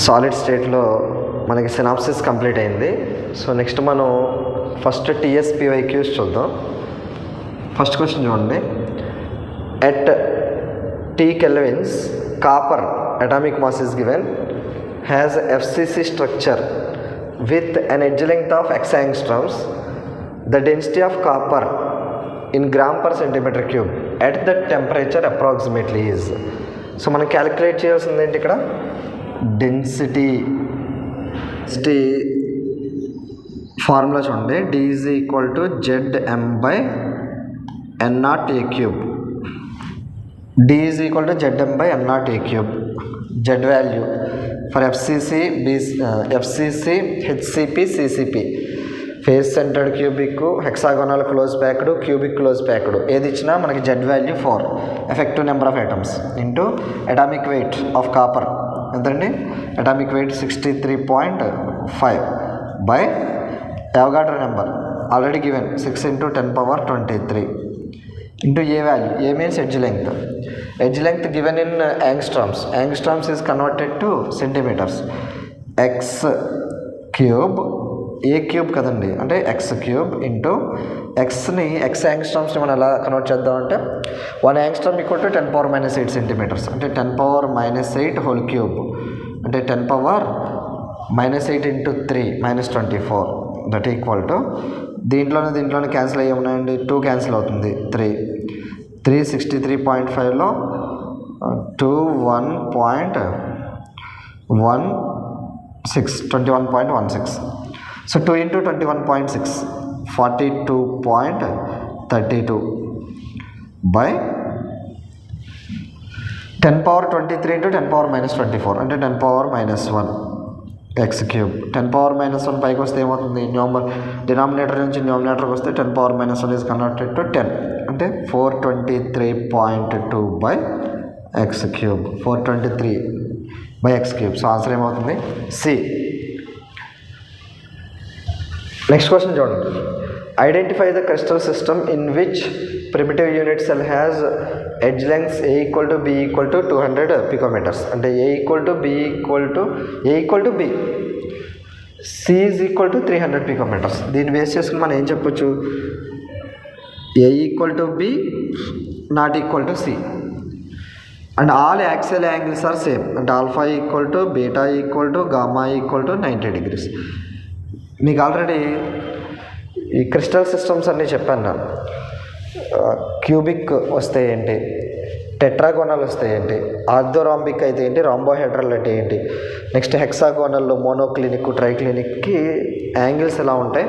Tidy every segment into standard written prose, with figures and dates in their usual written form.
Solid స్టేట్లో మనకి synopsis complete అయింది. సో నెక్స్ట్ మనం ఫస్ట్ TSPYQs చూద్దాం. ఫస్ట్ క్వశ్చన్ చూడండి. At T kelvins copper atomic mass is given has FCC structure with an edge length of x angstroms. The density of copper in gram per centimeter cube at the temperature approximately is. So మనం calculate చేయాల్సింది ఏంటి ఇక్కడ? Density formula చూడండి. D is equal to ZM by N0 A cube. D is equal to ZM by N0 A cube. Z value for FCC, HCP, CCP. Face centred cubic, hexagonal close packed, cubic close packed ఏది ఇచ్చినా మనకి Z value 4. Effective number of items into atomic weight of copper ఎంతండి? Atomic weight 63.5 by Avogadro number already given 6 × 10⁻23 into A value. A means edge length. Edge length given in angstroms. Angstroms is converted to centimeters. X cube, A cube కదండి, అంటే x cube into xని x angstroms మనం ఎలా convert చేద్దామంటే 1 angstrom equal to 10⁻−8 centimeters. అంటే 10⁻−8 whole cube అంటే 10⁻−8 into 3 -24 that equal to దీంట్లోనే cancel అయ్యి ఉన్నాయండి. 2 క్యాన్సిల్ అవుతుంది. 3 63.5లో 2 21.16 సో 2 × 21.6 42.32 బై 10⁻23 × 10⁻−24 అంటే 10⁻−1 x cube. 10⁻−1 పైకి వస్తే ఏమవుతుంది? డినామినేటర్ నుంచి న్యూమినేటర్కి వస్తే 10⁻−1 ఈజ్ కన్వర్టెడ్ టు 10 అంటే 423.2 by x cube. 423 by x cube. So answer ఏమవుతుంది? C. నెక్స్ట్ క్వశ్చన్ చూడండి. Identify the crystal system in which primitive unit cell has edge lengths A = B = 200 picometers. అంటే A = B C is equal to 300 picometers. దీన్ని base చేసుకుని మనం ఏం చెప్పొచ్చు? A = B not equal to C and all axial angles are same. అంటే alpha = beta = gamma = 90 degrees. మీకు already ఈ crystal systems అన్నీ చెప్పాను నేను. క్యూబిక్ వస్తే ఏంటి, టెట్రాగోనల్ వస్తే ఏంటి, ఆర్థోరాంబిక్ అయితే ఏంటి, రాంబోహెడ్రల్ అంటే ఏంటి, నెక్స్ట్ హెక్సాగోనల్లో మోనోక్లినిక్, ట్రైక్లినిక్కి యాంగిల్స్ ఎలా ఉంటాయి,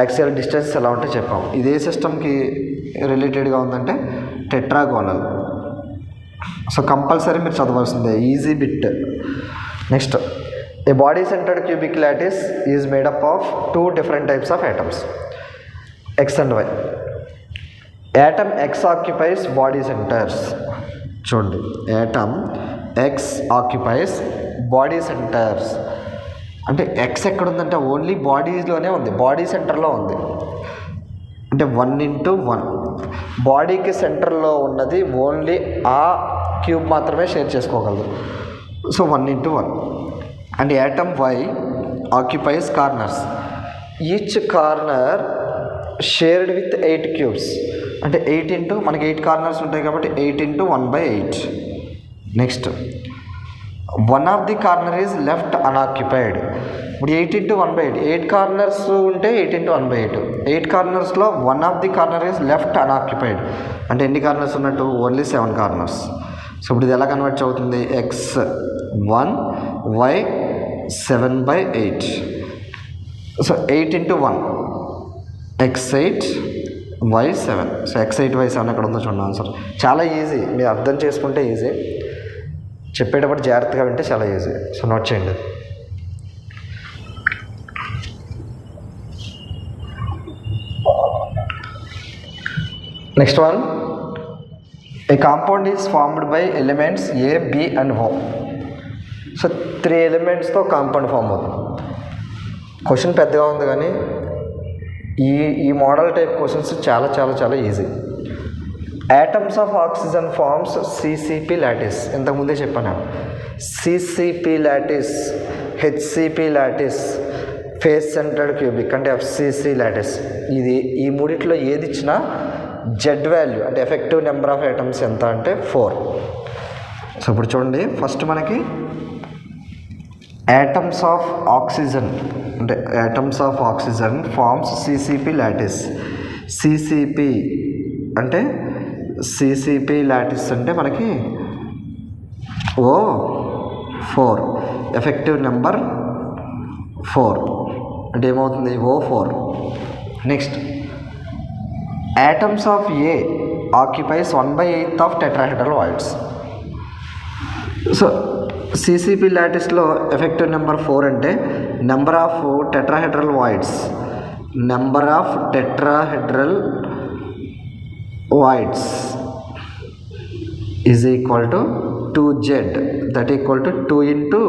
యాక్సియల్ డిస్టెన్స్ ఎలా ఉంటాయి చెప్పాం. ఇదే సిస్టమ్కి రిలేటెడ్గా ఉందంటే టెట్రాగోనల్. సో కంపల్సరీ మీరు చదవాల్సిందే, easy bit. Next A body centered cubic lattice is made up of 2 different types of atoms, X and Y. Atom X occupies body centers. చూడండి, atom X occupies body centers. అంటే X ఎక్కడ ఉందంటే only బాడీలోనే ఉంది, body సెంటర్లో ఉంది. అంటే 1 బాడీకి సెంటర్లో ఉన్నది ఓన్లీ ఆ క్యూబ్ మాత్రమే షేర్ చేసుకోగలదు. So 1 and atom Y occupies corners. Each corner shared with 8 cubes. అంటే 8 into మనకి 8 కార్నర్స్ ఉంటాయి కాబట్టి 8 × 1/8. Next 1 of the corner is left unoccupied. ఇప్పుడు 8 × 1/8, 8 కార్నర్స్ ఉంటే 8 × 1/8. 8 కార్నర్స్లో 1 of the corner is left unoccupied. అంటే ఎన్ని కార్నర్స్ ఉన్నట్టు? Only 7 corners. సో ఇప్పుడు ఇది ఎలా కన్వర్ట్ అవుతుంది? x1 y 7/8. So 8 × 1 x8 y7. So x8 y7 ఎక్కడ ఉందో చూడండి ఆన్సర్. చాలా ఈజీ, మీరు అర్థం చేసుకుంటే ఈజీ, చెప్పేటప్పుడు జాగ్రత్తగా వింటే చాలా ఈజీ. సో నోట్ చేయండి. Next one, a compound is formed by elements A, B and O. So 3 ఎలిమెంట్స్తో కాంపౌండ్ ఫామ్ అవుతుంది. క్వశ్చన్ పెద్దగా ఉంది కానీ ఈ మోడల్ టైప్ క్వశ్చన్స్ చాలా easy. Atoms of oxygen forms CCP lattice. ఇంతకుముందే చెప్పాను. CCP lattice, HCP lattice, face centred cubic అంటే ఎఫ్సిసి లాటిస్. ఇది ఈ మూడిట్లో ఏది ఇచ్చినా జెడ్ వాల్యూ అంటే ఎఫెక్టివ్ నెంబర్ ఆఫ్ యాటమ్స్ ఎంత అంటే 4. సో ఇప్పుడు చూడండి, ఫస్ట్ మనకి యాటమ్స్ ఆఫ్ ఆక్సిజన్ అంటే atoms of oxygen forms CCP lattice. CCP అంటే సిసిపి లాటిస్ అంటే మనకి O4, ఎఫెక్టివ్ నెంబర్ 4 అంటే ఏమవుతుంది O4. Next atoms of A occupies 1/8 of tetrahedral voids. So CCP లాటిస్లో ఎఫెక్టివ్ నెంబర్ 4 అంటే number of tetrahedral voids, number of tetrahedral voids is equal to 2Z, that equal to 2 into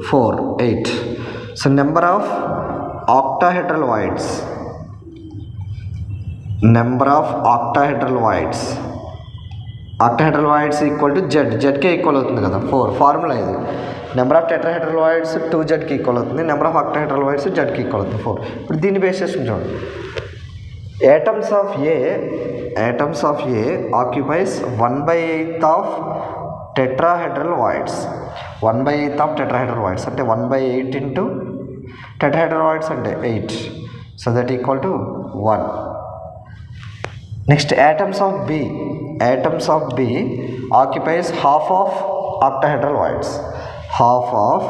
4, 8. So number of octahedral voids, number of octahedral voids, octahedral voids equal to జెడ్కే equal అవుతుంది కదా 4. Formula ఇది. Number of tetrahedral voids 2Zకి equal అవుతుంది, number of octahedral voids Zకి equal అవుతుంది 4. ఇప్పుడు దీన్ని బేస్ చేసుకుని చూడండి. Atoms of A occupies 1/8 of tetrahedral voids. 1/8 of tetrahedral voids అంటే 1/8 ఇంటూ టెట్రాహెడ్రల్ వాయిడ్స్ అంటే 8. So that equal to 1. Next atoms of B occupies half of octahedral voids. Half of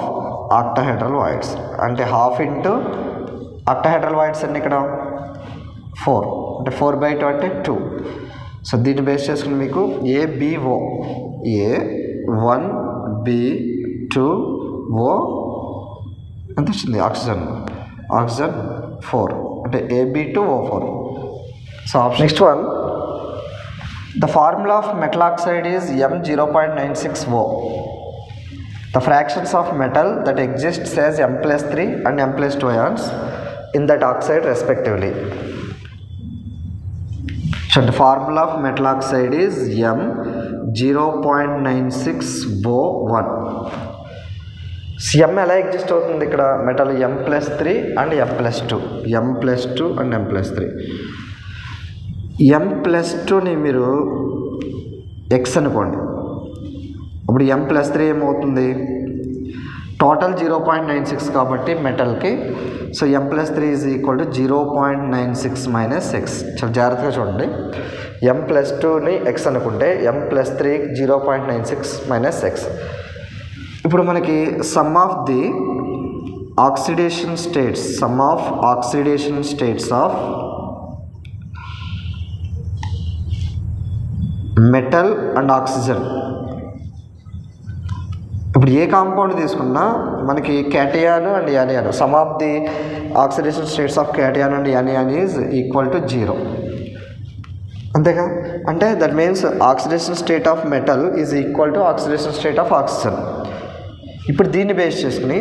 octahedral voids అంటే half into octahedral voids అండి ఇక్కడ 4 అంటే 4/2 అంటే 2. So దీన్ని base చేసుకుని మీకు ABO A1B2O ఎంత వచ్చింది ఆక్సిజన్ 4 అంటే AB2O4. So option next one, the formula of metal oxide is M0.96O. The fractions of metal that exists as M+3 and M+2 ions in that oxide respectively. So the formula of metal oxide is M0.96O1. M ఎలా exist అవుతుంది ఇక్కడ metal M+3 and M+2 and M+3. M+2ని మీరు X అనుకోండి. అప్పుడు M+3 ఏమవుతుంది, total 0.96 కాబట్టి మెటల్కి. So M+3 is equal to 0.96 minus X. చాలా జాగ్రత్తగా చూడండి. M+2ని X అనుకుంటే M+3 0.96 మైనస్ X. ఇప్పుడు మనకి some of oxidation states of metal and oxygen. ఇప్పుడు ఏ కాంపౌండ్ తీసుకున్నా మనకి cation and anion, some of the oxidation states of cation and anion is equal to 0. అంతేగా, అంటే that means oxidation state of metal is equal to oxidation state of oxygen. ఇప్పుడు దీన్ని base చేసుకుని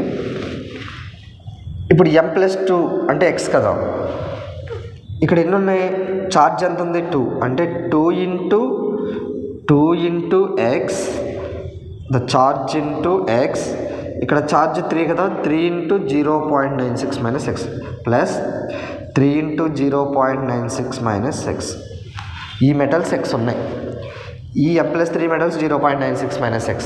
ఇప్పుడు M+2 అంటే X కదా, ఇక్కడ ఎన్ని ఉన్నాయి, ఛార్జ్ ఎంత ఉంది 2 అంటే 2 into X, the charge into X. ఇక్కడ ఛార్జ్ 3 కదా, 3 into 0.96 minus X plus 3 into 0.96 minus X. ఈ మెటల్స్ X ఉన్నాయి, ఈ M+3 మెటల్స్ 0.96 మైనస్ X.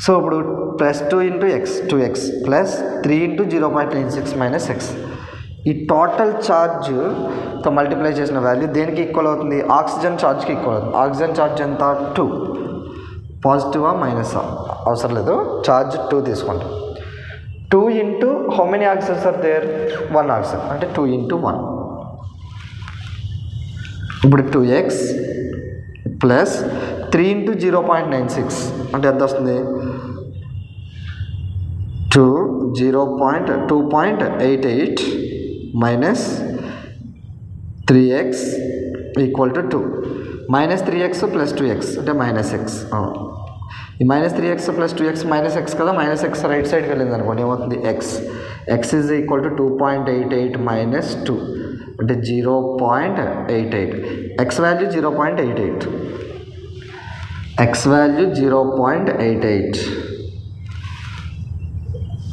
సో ఇప్పుడు plus 2 into X 2X plus 3 into 0.96 minus X. ఈ టోటల్ ఛార్జ్తో మల్టిప్లై చేసిన వాల్యూ దేనికి ఈక్వల్ అవుతుంది, ఆక్సిజన్ ఛార్జ్కి ఈక్వల్ అవుతుంది. ఆక్సిజన్ ఛార్జ్ ఎంత 2, పాజిటివా మైనసా అవసరం లేదు, ఛార్జ్ 2 తీసుకోండి. 2 into how many oxygens are there, 1 oxygen అంటే 2 ఇంటూ 1. ఇప్పుడు 2X ప్లస్ 3 ఇంటూ 0.96 అంటే ఎంత వస్తుంది, 2.88 minus 3X equal to 2. Minus 3X plus 2X అంటే మైనస్ X. ఈ minus 3X plus 2X minus X కదా, మైనస్ X రైట్ సైడ్కి వెళ్ళింది అనుకోండి, ఏమవుతుంది X is equal to 2.88 minus 2. అంటే 0.88. X value 0.88. ఎక్స్ వాల్యూ 0.88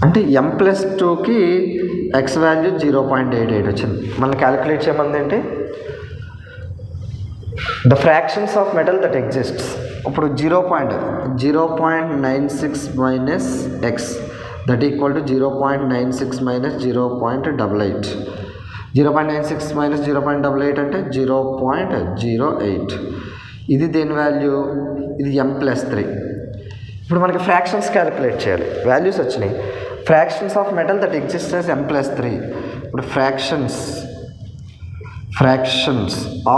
అంటే m+2కి ఎక్స్ వాల్యూ 0.88 వచ్చింది. మనం క్యాలిక్యులేట్ చేయమంది ఏంటి, the fractions of metal that exists. ఇప్పుడు 0.96 minus X that equal to 0.96 minus 0.88. 0.96 minus 0.88 అంటే 0.08. ఇది దేని వాల్యూ, ఇది m+3. ఇప్పుడు మనకి ఫ్రాక్షన్స్ క్యాలిక్యులేట్ చేయాలి. వాల్యూస్ వచ్చినాయి. Fractions of metal that exist as m+3. ఇప్పుడు ఫ్రాక్షన్స్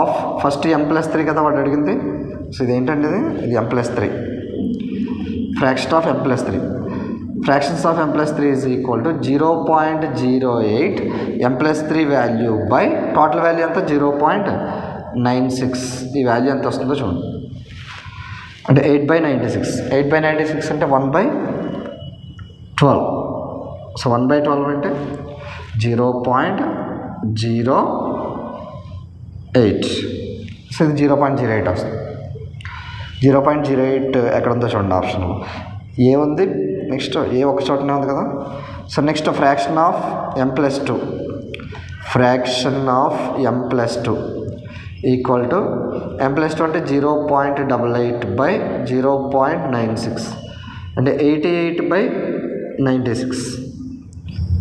ఆఫ్ ఫస్ట్ m+3 కదా వాడు అడిగింది. సో ఇదేంటండి, ఇది m+3. Fraction of m+3. Fractions of m+3 is equal to 0.08 m+3 value by total value ఎంత 0.96. ఈ వాల్యూ ఎంత వస్తుందో చూడండి. అంటే 8/96. 8/96 అంటే 1/12. సో 1/12 అంటే 0.08. సో ఇది 0.08 వస్తుంది. 0.08 ఎక్కడ ఉందో చూడండి ఆప్షన్లో. ఏ ఉంది, నెక్స్ట్ ఏ ఒక చోటనే ఉంది కదా. So next fraction of m+2. Fraction of m+2 equal to m+2 అంటే 0.88/0.96 అంటే 88/96.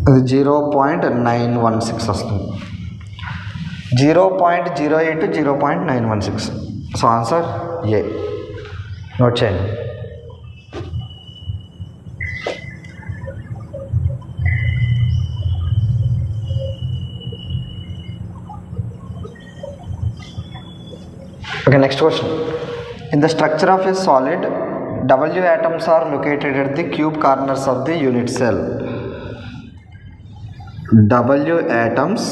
అది 0.916 వస్తుంది. 0.08 0.916. సో ఆన్సర్ ఏ. నోట్ చేయండి. Okay, next question. In the structure of a solid, W atoms are located at the cube corners of the unit cell. W atoms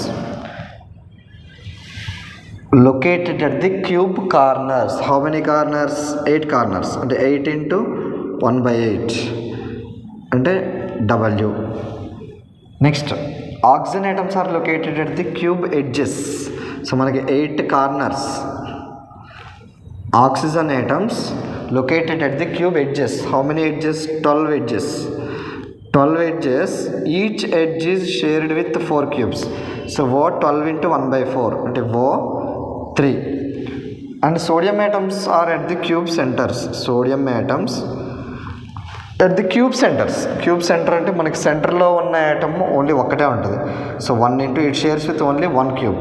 located at the cube corners. How many corners? 8 corners. And 8 into 1/8 అంటే W. Next, oxygen atoms are located at the cube edges. So మనకి 8 corners. Oxygen atoms located at the cube edges. How many edges? 12 edges. 12 edges. Each edge is shared with 4 cubes. So O 12 into 1/4 అంటే O 3. And sodium atoms are at the cube centers. Sodium atoms at the cube centers. Cube center అంటే మనకి సెంటర్లో ఉన్న atom only ఒక్కటే ఉంటుంది. So 1 into it shares with only 1 cube.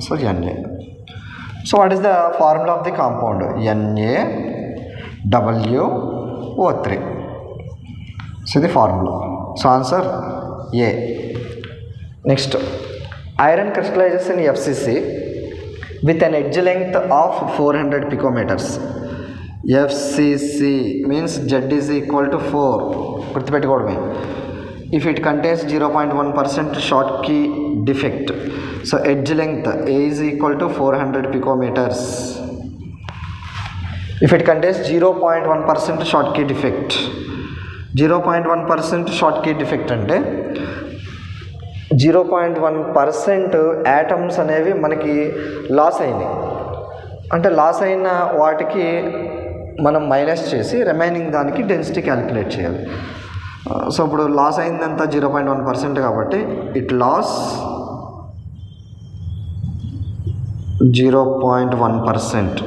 So Na. So what is the formula of the compound? NaWO3. So the formula. So answer A. Next, iron crystallizes in FCC with an edge length of 400 picometers. FCC means Z is equal to 4. గుర్తుపెట్టుకోవడమే. If it contains 0.1% Schottky defect. So edge length A is equal to 400 picometers. If it contains 0.1% Schottky defect. 0.1% Schottky defect అంటే 0.1% atoms అనేవి మనకి loss అయినాయి. అంటే loss అయిన వాటికి మనం minus చేసి remaining దానికి డెన్సిటీ క్యాలిక్యులేట్ చేయాలి. సో ఇప్పుడు లాస్ అయిందంతా 0.1% కాబట్టి it loss 0.1%.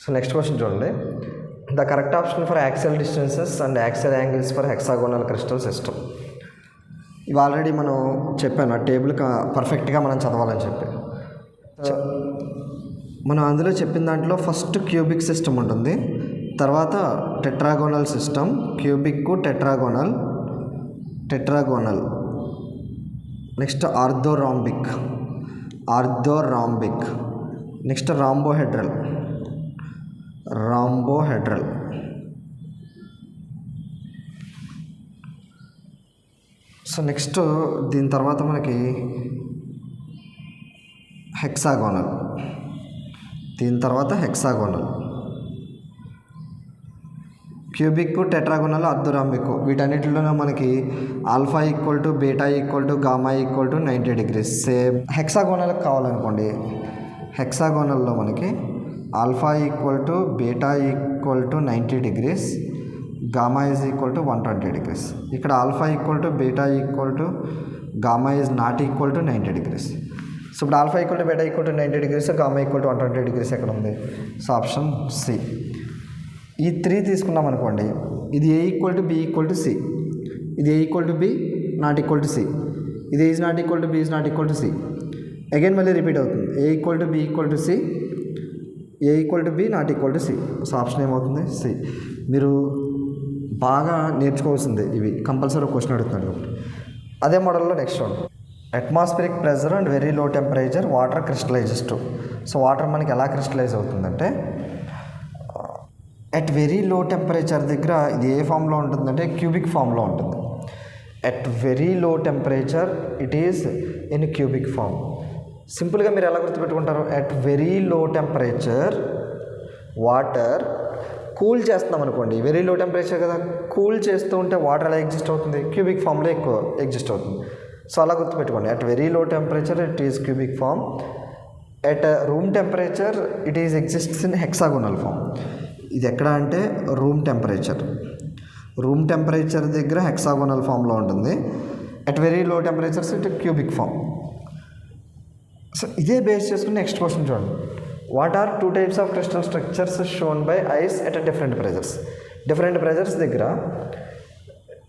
So next question చూడండి. The correct option for axial distances and axial angles for hexagonal crystal system. ఇవి ఆల్రెడీ మనం చెప్పాను, ఆ టేబుల్ పర్ఫెక్ట్గా మనం చదవాలని చెప్పి. మనం అందులో చెప్పిన దాంట్లో ఫస్ట్ క్యూబిక్ సిస్టమ్ ఉంటుంది, తర్వాత tetragonal system, cubic, tetragonal, next orthorhombic, next rhombohedral. So next దీని తర్వాత మనకి హెక్సాగోనల్, క్యూబిక్, టెట్రాగోనల్, ఆర్థోరాంబిక్. వీటన్నిటిలోనే మనకి alpha equal to beta equal to gamma equal to 90 degrees. Same హెక్సాగోనల్కి కావాలనుకోండి, హెక్సాగోనల్లో మనకి alpha equal to beta equal to 90 degrees, gamma is equal to 120 degrees. ఇక్కడ alpha equal to beta equal to gamma is not equal to 90 degrees. So ఇప్పుడు alpha equal to beta equal to 90 degrees, gamma equal to 120 degrees ఎక్కడ ఉంది? So option C. ఈ 3 తీసుకున్నాం అనుకోండి, ఇది A equal to B equal to C, ఇది A equal to B not equal to C, ఇది is not equal to B is not equal to C. Again మళ్ళీ repeat అవుతుంది, A equal to B equal to C, A equal to B not equal to C. So option ఏమవుతుంది? C. మీరు బాగా నేర్చుకోవాల్సిందే, ఇవి compulsory question అడుగుతున్నాడు. అదే మోడల్లో next one, atmospheric pressure and very low temperature water crystallises to. So water మనకి ఎలా crystallise అవుతుందంటే, అట్ వెరీ లో టెంపరేచర్ దగ్గర ఇది ఏ ఫామ్లో ఉంటుందంటే క్యూబిక్ ఫామ్లో ఉంటుంది. At very low temperature it is in cubic form. సింపుల్గా మీరు ఎలా గుర్తుపెట్టుకుంటారు? At very low temperature water cool చేస్తున్నాం అనుకోండి, వెరీ లో టెంపరేచర్ కదా, కూల్ చేస్తూ ఉంటే వాటర్ ఎలా ఎగ్జిస్ట్ అవుతుంది? క్యూబిక్ ఫామ్లో ఎక్కువ ఎగ్జిస్ట్ అవుతుంది. సో అలా గుర్తుపెట్టుకోండి, at very low temperature it is cubic form, at room temperature it is exists in hexagonal form. ఇది ఎక్కడ అంటే రూమ్ టెంపరేచర్ దగ్గర హెక్సాగోనల్ ఫామ్లో ఉంటుంది, at very low temperatures it cubic form. So ఇదే బేస్ చేసుకుని నెక్స్ట్ క్వశ్చన్ చూడండి. What are 2 types of crystal structures shown by ice at different pressures? Different pressures దగ్గర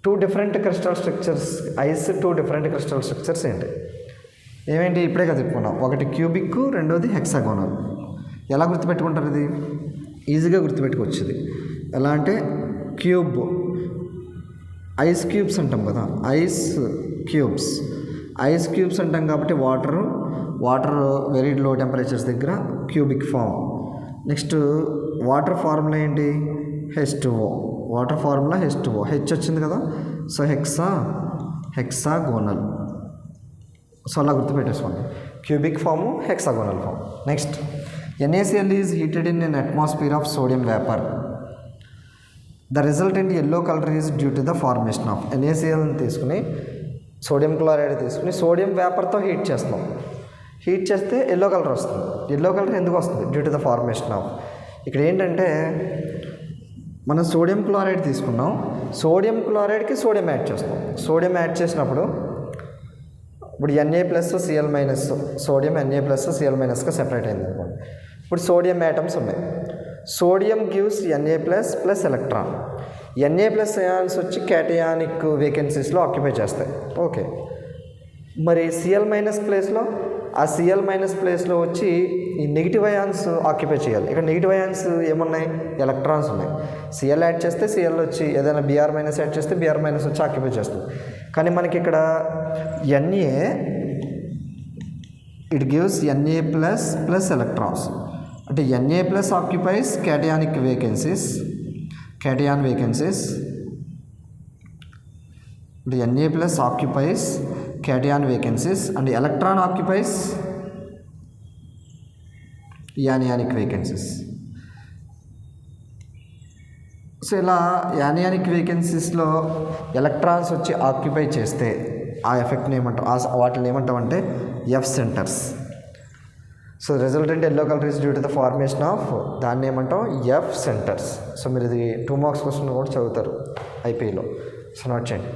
2 different crystal structures, ice 2 different crystal structures ఏంటి? ఏమేంటి? ఇప్పుడే కదా చెప్పుకున్నాం, ఒకటి cubic, రెండోది హెక్సాగోనల్. ఎలా గుర్తుపెట్టుకుంటారు? ఇది ఈజీగా గుర్తుపెట్టుకోవచ్చు. ఇది ఎలా అంటే క్యూబ్, ఐస్ క్యూబ్స్ అంటాం కదా, ఐస్ క్యూబ్స్ అంటాం కాబట్టి వాటర్ వెరీ లో టెంపరేచర్స్ దగ్గర cubic form. Next water formula ఏంటి? H2O. Water formula H2O, H వచ్చింది కదా, సో హెక్సాగోనల్. సో అలా గుర్తుపెట్టేసుకోండి, cubic form, hexagonal form. Next, NaCl is heated in an atmosphere of sodium vapour. The resultant yellow colour is due to the formation of. NaClని తీసుకుని sodium chloride తీసుకుని sodium వేపర్తో heat చేస్తాం, heat చేస్తే yellow colour వస్తుంది. Yellow colour ఎందుకు వస్తుంది? Due to the formation of. ఇక్కడ ఏంటంటే మనం సోడియం క్లోరైడ్ తీసుకున్నాం, సోడియం క్లోరైడ్కి సోడియం యాడ్ చేస్తాం. సోడియం యాడ్ చేసినప్పుడు ఇప్పుడు Na+Cl-, సోడియం Na+Cl-గా సెపరేట్ అయింది అనుకోండి. ఇప్పుడు సోడియం యాటమ్స్ ఉన్నాయి, sodium gives Na+ plus electron. Na+ ions వచ్చి క్యాటయానిక్ వేకెన్సీస్లో ఆక్యుపై చేస్తాయి. ఓకే, మరి Cl- ప్లేస్లో, ఆ Cl- ప్లేస్లో వచ్చి ఈ నెగిటివ్ అయాన్స్ ఆక్యుపై చేయాలి. ఇక్కడ నెగిటివ్ అయాన్స్ ఏమున్నాయి? ఎలక్ట్రాన్స్ ఉన్నాయి. Cl యాడ్ చేస్తే Cl వచ్చి, ఏదైనా Br- యాడ్ చేస్తే Br- వచ్చి ఆక్యుపై చేస్తుంది. కానీ మనకి ఇక్కడ Na it gives Na+ plus electrons. అంటే Na+ ఆక్యుపైస్ క్యాటయాన్ వేకెన్సీస్, అంటే Na+ occupies cation vacancies and electron occupies anionic vacancies. So ఇలా యానియానిక్ వేకెన్సీస్లో ఎలక్ట్రాన్స్ వచ్చి ఆక్యుపై చేస్తే ఆ ఎఫెక్ట్ని ఏమంటాం? వాటిని ఏమంటామంటే F centres. So resultant yellow colour is due to the formation of, దాన్ని ఏమంటాం? F centres. సో మీరు ఇది 2 marks క్వశ్చన్ కూడా చదువుతారు ఐపీలో. సో నోట్ చేయండి.